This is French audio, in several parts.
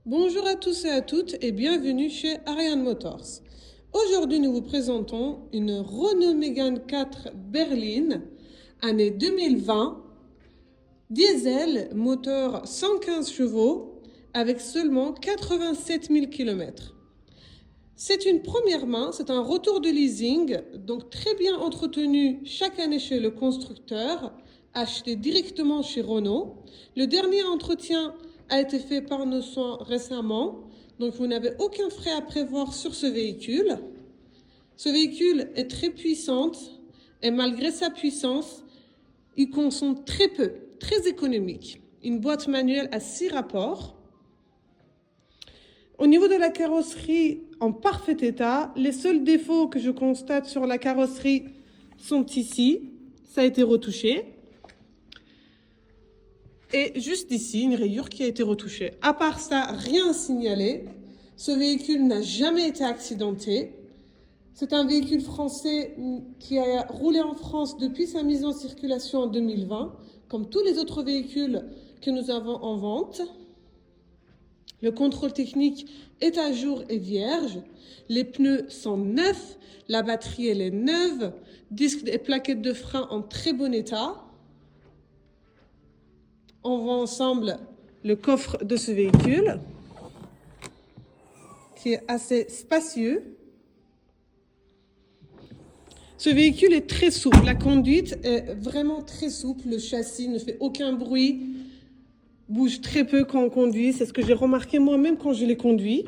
Bonjour à tous et à toutes et bienvenue chez Ariane Motors. Aujourd'hui, nous vous présentons une Renault Mégane 4 berline, année 2020, diesel, moteur 115 chevaux, avec seulement 87 000 km. C'est une première main, c'est un retour de leasing, donc très bien entretenu chaque année chez le constructeur, acheté directement chez Renault. Le dernier entretien a été fait par nos soins récemment, donc vous n'avez aucun frais à prévoir sur ce véhicule. Ce véhicule est très puissant et malgré sa puissance, il consomme très peu, très économique. Une boîte manuelle à 6 rapports. Au niveau de la carrosserie, en parfait état, les seuls défauts que je constate sur la carrosserie sont ici. Ça a été retouché. Et juste ici, une rayure qui a été retouchée. À part ça, rien à signaler. Ce véhicule n'a jamais été accidenté. C'est un véhicule français qui a roulé en France depuis sa mise en circulation en 2020, comme tous les autres véhicules que nous avons en vente. Le contrôle technique est à jour et vierge. Les pneus sont neufs. La batterie, elle est neuve. Disques et plaquettes de frein en très bon état. On voit ensemble le coffre de ce véhicule qui est assez spacieux. Ce véhicule est très souple. La conduite est vraiment très souple. Le châssis ne fait aucun bruit. Bouge très peu quand on conduit, c'est ce que j'ai remarqué moi-même quand je l'ai conduit.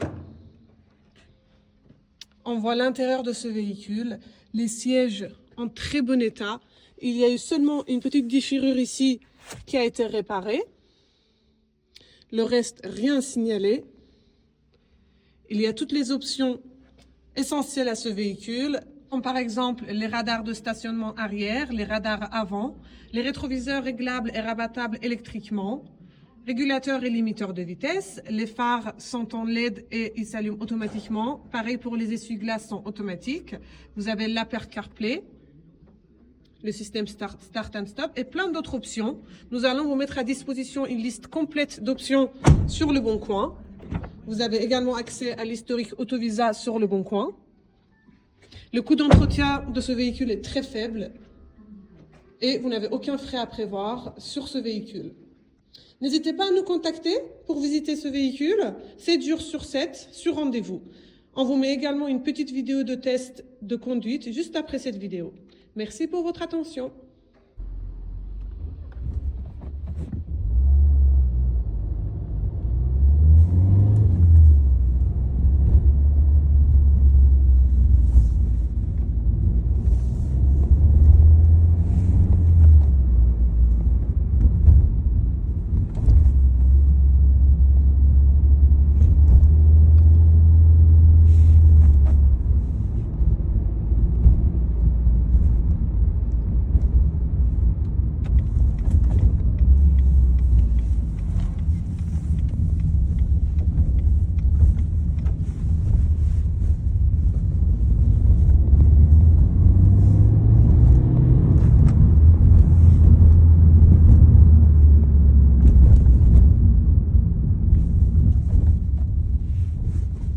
On voit l'intérieur de ce véhicule, les sièges en très bon état. Il y a eu seulement une petite déchirure ici qui a été réparée. Le reste, rien à signaler. Il y a toutes les options essentielles à ce véhicule, comme par exemple les radars de stationnement arrière, les radars avant, les rétroviseurs réglables et rabattables électriquement, régulateur et limiteur de vitesse, les phares sont en LED et ils s'allument automatiquement. Pareil pour les essuie-glaces sont automatiques. Vous avez l'Apple CarPlay, le système Start and Stop et plein d'autres options. Nous allons vous mettre à disposition une liste complète d'options sur Le Bon Coin. Vous avez également accès à l'historique Autovisa sur Le Bon Coin. Le coût d'entretien de ce véhicule est très faible et vous n'avez aucun frais à prévoir sur ce véhicule. N'hésitez pas à nous contacter pour visiter ce véhicule. 7 jours sur 7, sur rendez-vous. On vous met également une petite vidéo de test de conduite juste après cette vidéo. Merci pour votre attention.